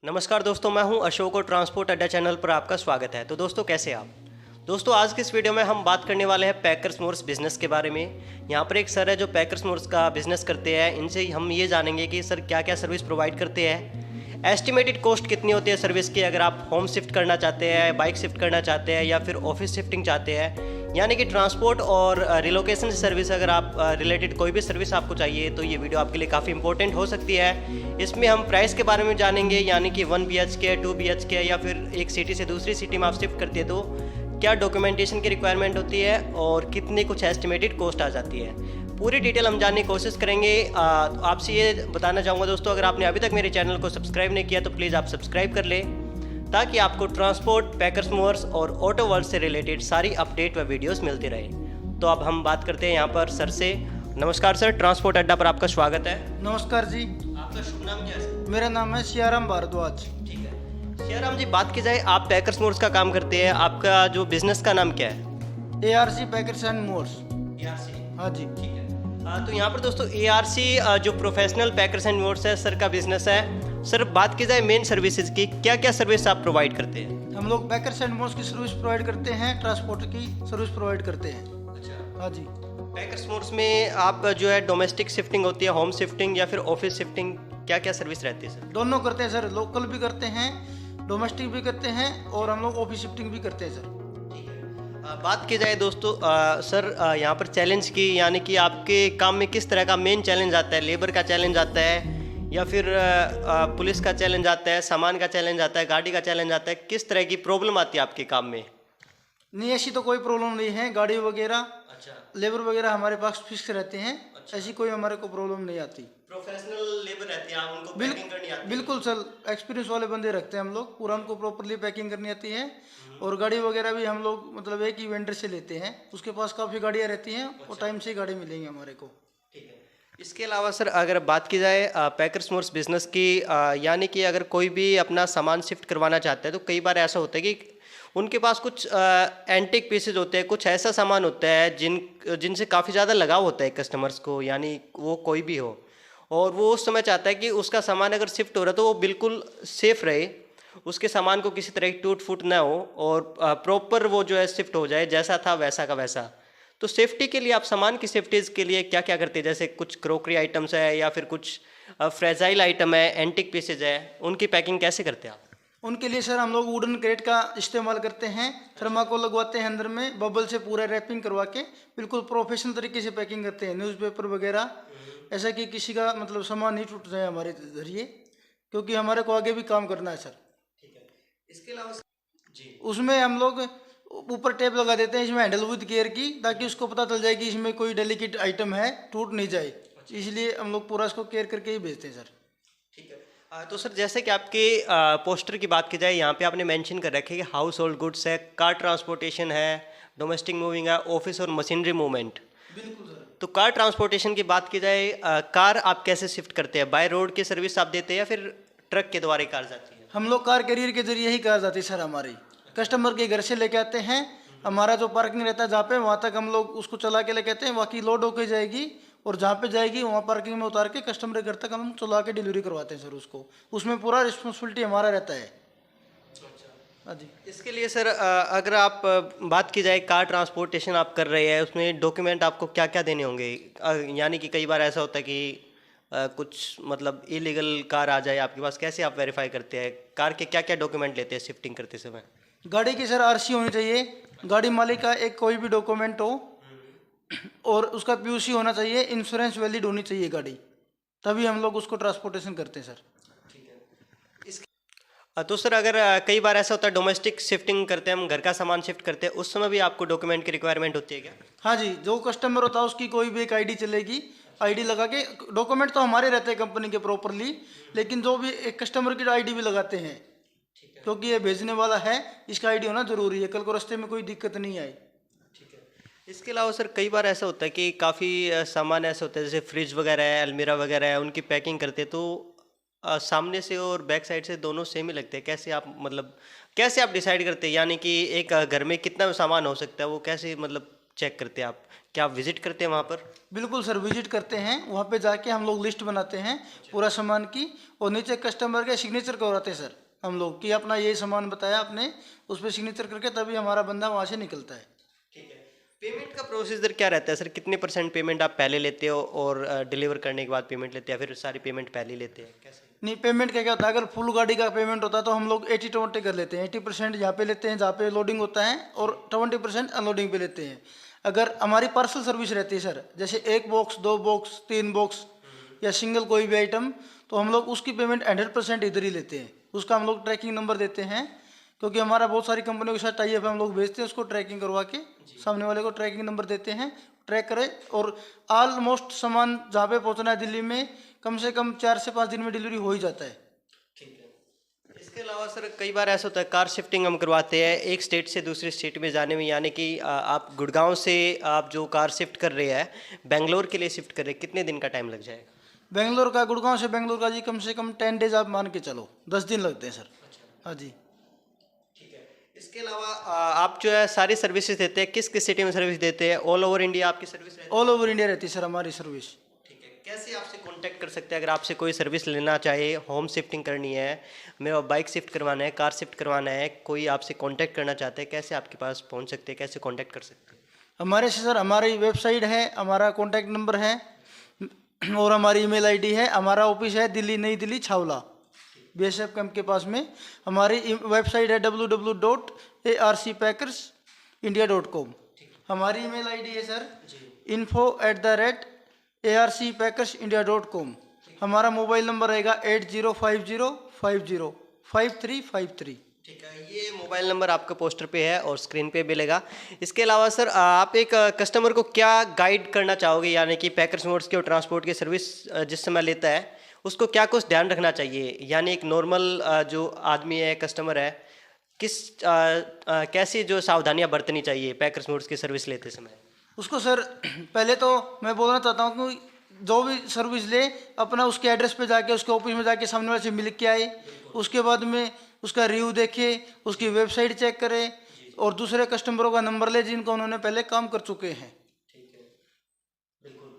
नमस्कार दोस्तों, मैं हूं अशोक और ट्रांसपोर्ट अड्डा चैनल पर आपका स्वागत है। तो दोस्तों कैसे आप दोस्तों, आज के इस वीडियो में हम बात करने वाले हैं पैकर्स मोर्स बिज़नेस के बारे में। यहाँ पर एक सर है जो पैकर्स मोर्स का बिज़नेस करते हैं। इनसे हम ये जानेंगे कि सर क्या क्या सर्विस प्रोवाइड करते हैं, एस्टिमेटेड कॉस्ट कितनी होती है सर्विस की, अगर आप होम शिफ्ट करना चाहते हैं, बाइक शिफ्ट करना चाहते हैं या फिर ऑफिस शिफ्टिंग चाहते हैं, यानी कि ट्रांसपोर्ट और रिलोकेशन सर्विस, अगर आप रिलेटेड कोई भी सर्विस आपको चाहिए तो ये वीडियो आपके लिए काफ़ी इंपॉर्टेंट हो सकती है। इसमें हम प्राइस के बारे में जानेंगे, यानी कि 1 BHK 2 BHK या फिर एक सिटी से दूसरी सिटी में आप शिफ्ट करते हैं तो क्या डॉक्यूमेंटेशन की रिक्वायरमेंट होती है और कितने कुछ एस्टिमेटेड कॉस्ट आ जाती है। पूरी डिटेल हम जानने की कोशिश करेंगे। आपसे ये बताना चाहूँगा दोस्तों, अगर आपने अभी तक मेरे चैनल को सब्सक्राइब नहीं किया तो प्लीज़ आप सब्सक्राइब कर लें, ताकि आपको ट्रांसपोर्ट, पैकर्स मोर्स और ऑटो वर्ल्ड से रिलेटेड सारी अपडेट व वीडियोस मिलती रहे। तो अब हम बात करते हैं यहाँ पर सर से। नमस्कार सर, ट्रांसपोर्ट अड्डा पर आपका स्वागत है। नमस्कार जी। आपका शुभ नाम क्या है सर? मेरा नाम है सियाराम भारद्वाज। ठीक है सियाराम जी, बात की जाए आप पैकर्स मोर्स का काम करते हैं, आपका जो बिजनेस का नाम क्या है? ARC packers and movers. ARC, हाँ जी। ठीक है। तो यहाँ पर दोस्तों ARC जो प्रोफेशनल पैकर्स एंड मोर्स है सर का बिजनेस है। सर बात की जाए मेन सर्विसेज की, क्या क्या सर्विस आप प्रोवाइड करते हैं? हम लोग पैकर्स एंड मोर्स की सर्विस प्रोवाइड करते हैं, ट्रांसपोर्ट की सर्विस प्रोवाइड करते हैं। अच्छा, हाँ जी। पैकर्स मोर्स में आप जो है डोमेस्टिक शिफ्टिंग होती है, होम शिफ्टिंग या फिर ऑफिस शिफ्टिंग, क्या क्या सर्विस रहती है सर? दोनों करते हैं सर, लोकल भी करते हैं, डोमेस्टिक भी करते हैं और हम लोग ऑफिस शिफ्टिंग भी करते हैं सर। ठीक है। बात की जाए दोस्तों सर यहाँ पर चैलेंज की, यानी कि आपके काम में किस तरह का मेन चैलेंज आता है? लेबर का चैलेंज आता है या फिर पुलिस का चैलेंज आता है, सामान का चैलेंज आता है, गाड़ी का चैलेंज आता है? किस तरह की प्रॉब्लम आती है आपके काम में? नहीं, ऐसी तो कोई प्रॉब्लम नहीं है। गाड़ी वगैरह, अच्छा, लेबर वगैरह हमारे पास फिक्स रहते हैं। अच्छा। ऐसी कोई हमारे को प्रॉब्लम नहीं आती। प्रोफेशनल लेबर रहती है, आप उनको पैकिंग करनी आती है? बिल्कुल सर, एक्सपीरियंस वाले बंदे रखते हैं हम लोग, पूरा उनको प्रॉपरली पैकिंग करनी आती है। और गाड़ी वगैरह भी हम लोग मतलब एक ही वेंडर से लेते हैं, उसके पास काफ़ी गाड़ियाँ रहती हैं और टाइम से ही गाड़ी मिलेंगी हमारे को। ठीक है। इसके अलावा सर अगर बात की जाए पैकर्स मोर्स बिजनेस की, यानी कि अगर कोई भी अपना सामान शिफ्ट करवाना चाहता है तो कई बार ऐसा होता है कि उनके पास कुछ एंटिक पीसेज होते हैं, कुछ ऐसा सामान होता है जिनसे काफ़ी ज़्यादा लगाव होता है कस्टमर्स को, यानी वो कोई भी हो, और वो उस समय चाहता है कि उसका सामान अगर शिफ्ट हो रहा है तो वो बिल्कुल सेफ रहे, उसके सामान को किसी तरह की टूट फूट ना हो और प्रॉपर वो जो है शिफ्ट हो जाए, जैसा था वैसा का वैसा। तो सेफ्टी के लिए आप सामान की सेफ्टीज के लिए क्या क्या करते हैं? जैसे कुछ क्रोकरी आइटम्स है या फिर कुछ फ्रेजाइल आइटम है, एंटिक पीसेज है, उनकी पैकिंग कैसे करते हैं आप? उनके लिए सर हम लोग वुडन क्रेट का इस्तेमाल करते हैं, थर्माकोल लगवाते हैं अंदर में, बबल से पूरा रैपिंग करवा के बिल्कुल प्रोफेशनल तरीके से पैकिंग करते हैं, न्यूज़पेपर वगैरह, ऐसा कि किसी का मतलब सामान नहीं टूट जाए हमारे जरिए, क्योंकि हमारे को आगे भी काम करना है सर। ठीक है। इसके अलावा जी, उसमें हम लोग ऊपर टेप लगा देते हैं इसमें हैंडल विद केयर की, ताकि उसको पता चल जाए कि इसमें कोई डेलिकेट आइटम है, टूट नहीं जाए। इसलिए हम लोग पूरा इसको केयर करके ही भेजते हैं सर। ठीक है। तो सर जैसे कि आपके पोस्टर की बात की जाए, यहाँ पे आपने मेंशन कर रखे कि हाउस होल्ड गुड्स है, कार ट्रांसपोर्टेशन है, डोमेस्टिक मूविंग है, ऑफिस और मशीनरी मूवमेंट। बिल्कुल सर। तो कार ट्रांसपोर्टेशन की बात की जाए, कार आप कैसे शिफ्ट करते हैं? बाय रोड की सर्विस आप देते हैं या फिर ट्रक के द्वारा कार जाती है? हम लोग कार कैरियर के जरिए ही कार जाती है सर हमारी, कस्टमर के घर से लेके आते हैं, हमारा जो पार्किंग रहता है जहाँ पे, वहाँ तक हम लोग उसको चला के लेके आते हैं, बाकी लोड होके जाएगी और जहाँ पे जाएगी वहाँ पार्किंग में उतार के कस्टमर के घर तक हम चला के डिलीवरी करवाते हैं सर उसको, उसमें पूरा रिस्पॉन्सिबिलिटी हमारा रहता है। हाँ जी। इसके लिए सर अगर आप बात की जाए कार ट्रांसपोर्टेशन आप कर रहे हैं, उसमें डॉक्यूमेंट आपको क्या क्या देने होंगे? यानी कि कई बार ऐसा होता है कि कुछ मतलब इलीगल कार आ जाए आपके पास, कैसे आप वेरीफाई करते हैं? कार के क्या क्या डॉक्यूमेंट लेते हैं शिफ्टिंग करते समय? गाड़ी की सर RC होनी चाहिए, गाड़ी मालिक का एक कोई भी डॉक्यूमेंट हो और उसका PUC होना चाहिए, इंश्योरेंस वैलिड होनी चाहिए गाड़ी, तभी हम लोग उसको ट्रांसपोर्टेशन करते हैं सर। तो सर अगर कई बार ऐसा होता है डोमेस्टिक शिफ्टिंग करते हैं, हम घर का सामान शिफ्ट करते हैं, उस समय भी आपको डॉक्यूमेंट की रिक्वायरमेंट होती है क्या? हाँ जी, जो कस्टमर होता है उसकी कोई भी एक ID चलेगी, ID लगा के, डॉक्यूमेंट तो हमारे रहते हैं कंपनी के प्रॉपरली, लेकिन जो भी एक कस्टमर की ID भी लगाते हैं, क्योंकि ये भेजने वाला है, इसका ID होना जरूरी है, कल को रास्ते में कोई दिक्कत नहीं आए। ठीक है। इसके अलावा सर कई बार ऐसा होता है कि काफ़ी सामान ऐसे होता है जैसे फ्रिज वगैरह है, अलमीरा वगैरह है, उनकी पैकिंग करते हैं तो सामने से और बैक साइड से दोनों सेम ही लगते हैं। कैसे आप मतलब कैसे आप डिसाइड करते हैं, यानी कि एक घर में कितना सामान हो सकता है, वो कैसे मतलब चेक करते हैं आप? क्या आप विजिट करते हैं वहाँ पर? बिल्कुल सर, विजिट करते हैं, वहाँ पे जाके हम लोग लिस्ट बनाते हैं पूरा सामान की, और नीचे कस्टमर के सिग्नेचर करवाते हैं सर हम लोग कि अपना ये सामान बताया आपने, उस पर सिग्नेचर करके तभी हमारा बंदा वहाँ से निकलता है। ठीक है। पेमेंट का प्रोसीजर क्या रहता है सर? कितने % पेमेंट आप पहले लेते हो और डिलीवर करने के बाद पेमेंट लेते हैं, या फिर सारी पेमेंट पहले ही लेते हैं, कैसे? नहीं, पेमेंट का क्या होता है, अगर फुल गाड़ी का पेमेंट होता है तो हम लोग 80-20 कर लेते हैं। 80% यहाँ पे लेते हैं जहाँ पे लोडिंग होता है, और 20% अनलोडिंग पे लेते हैं। अगर हमारी पार्सल सर्विस रहती है सर, जैसे 1 बॉक्स, 2 बॉक्स, 3 बॉक्स या सिंगल कोई भी आइटम, तो हम लोग उसकी पेमेंट 100% इधर ही लेते हैं। उसका हम लोग ट्रैकिंग नंबर देते हैं, क्योंकि हमारा बहुत सारी कंपनियों के साथ टाई अप है, हम लोग भेजते हैं उसको ट्रैकिंग करवा के, सामने वाले को ट्रैकिंग नंबर देते हैं, ट्रैक करें। और ऑलमोस्ट सामान जहाँ पे पहुँचना है दिल्ली में, कम से कम 4 से 5 दिन में डिलीवरी हो ही जाता है। ठीक है। इसके अलावा सर कई बार ऐसा होता है कार शिफ्टिंग हम करवाते हैं एक स्टेट से दूसरे स्टेट में जाने में, यानी कि आप गुड़गांव से आप जो कार शिफ्ट कर रहे हैं बेंगलोर के लिए शिफ्ट कर रहे हैं, कितने दिन का टाइम लग जाएगा? बेंगलोर का, गुड़गांव से बेंगलोर का जी कम से कम 10 डेज आप मान के चलो, 10 दिन लगते हैं सर। हाँ जी। ठीक है। इसके अलावा आप जो है सारी सर्विसेज देते हैं, किस किस सिटी में सर्विस देते हैं? ऑल ओवर इंडिया आपकी सर्विस रहती है? ऑल ओवर इंडिया रहती है सर हमारी सर्विस। ठीक है। कैसे आपसे कांटेक्ट कर सकते हैं अगर आपसे कोई सर्विस लेना चाहे, होम शिफ्टिंग करनी है, मेरा बाइक शिफ्ट करवाना है, कार शिफ्ट करवाना है, कोई आपसे कांटेक्ट करना चाहते हैं, कैसे आपके पास पहुंच सकते हैं, कैसे कांटेक्ट कर सकते हैं? हमारे से सर, हमारी वेबसाइट है, हमारा कॉन्टैक्ट नंबर है, और हमारी ईमेल आईडी है। हमारा ऑफिस है दिल्ली, नई दिल्ली, छावला, BSF कैंप के पास में। हमारी वेबसाइट है www.arcpackersindia.com। हमारी ईमेल आईडी है सर info@arcpackersindia.com। हमारा मोबाइल नंबर रहेगा 8050505353। ठीक है, ये मोबाइल नंबर आपका पोस्टर पे है और स्क्रीन पे मिलेगा। इसके अलावा सर आप एक कस्टमर को क्या गाइड करना चाहोगे, यानी कि पैकर्स मोटर्स की और ट्रांसपोर्ट की सर्विस जिस समय लेता है उसको क्या कुछ ध्यान रखना चाहिए, यानी एक नॉर्मल जो आदमी है, कस्टमर है, कैसी जो सावधानियां बरतनी चाहिए पैकर्स मोटर्स की सर्विस लेते समय? उसको सर, पहले तो मैं बोलना चाहता हूँ कि जो भी सर्विस ले, अपना उसके एड्रेस पे जाके, उसके ऑफिस में जाके सामने वाले से मिल के आए, उसके बाद में उसका रिव्यू देखे, उसकी वेबसाइट चेक करे, और दूसरे कस्टमरों का नंबर ले जिनको उन्होंने पहले काम कर चुके हैं। ठीक है, बिल्कुल।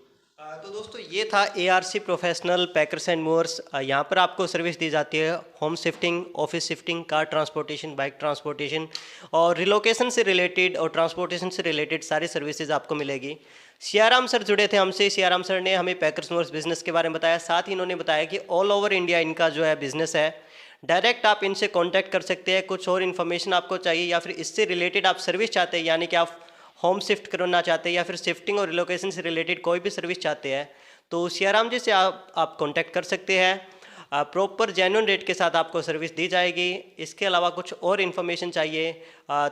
तो दोस्तों ये था ARC professional packers and movers. यहाँ पर आपको सर्विस दी जाती है home shifting, office shifting, car transportation, bike transportation, और रिलोकेशन से रिलेटेड और ट्रांसपोर्टेशन से रिलेटेड सारी सर्विसेज आपको मिलेगी। सियाराम सर जुड़े थे हमसे। सियाराम सर ने हमें पैकर्स मूवर्स बिजनेस के बारे में बताया, साथ ही इन्होंने बताया कि ऑल ओवर इंडिया इनका जो है बिजनेस है। डायरेक्ट आप इनसे कांटेक्ट कर सकते हैं। कुछ और इन्फॉर्मेशन आपको चाहिए या फिर इससे रिलेटेड आप सर्विस चाहते हैं, यानी कि आप होम शिफ्ट करना चाहते हैं या फिर शिफ्टिंग और रिलोकेशन से रिलेटेड कोई भी सर्विस चाहते हैं, तो सियाराम जी से आप कांटेक्ट कर सकते हैं। प्रॉपर जेन्युइन रेट के साथ आपको सर्विस दी जाएगी। इसके अलावा कुछ और इन्फॉर्मेशन चाहिए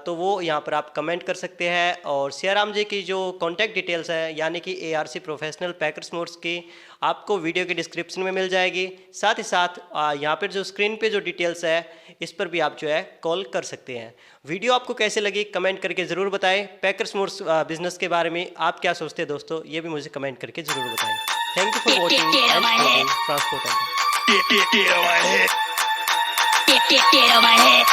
तो वो यहाँ पर आप कमेंट कर सकते हैं। और सियाराम जी की जो कॉन्टैक्ट डिटेल्स है, यानी कि ARC प्रोफेशनल पैकर्स मोटर्स की, आपको वीडियो के डिस्क्रिप्शन में मिल जाएगी। साथ ही साथ यहाँ पर जो स्क्रीन पे जो डिटेल्स है, इस पर भी आप जो है कॉल कर सकते हैं। वीडियो आपको कैसे लगी कमेंट करके ज़रूर बताएं। पैकर्स मोटर्स बिजनेस के बारे में आप क्या सोचते हैं दोस्तों, ये भी मुझे कमेंट करके ज़रूर बताएं। Thank you for watching transport. Get on my head.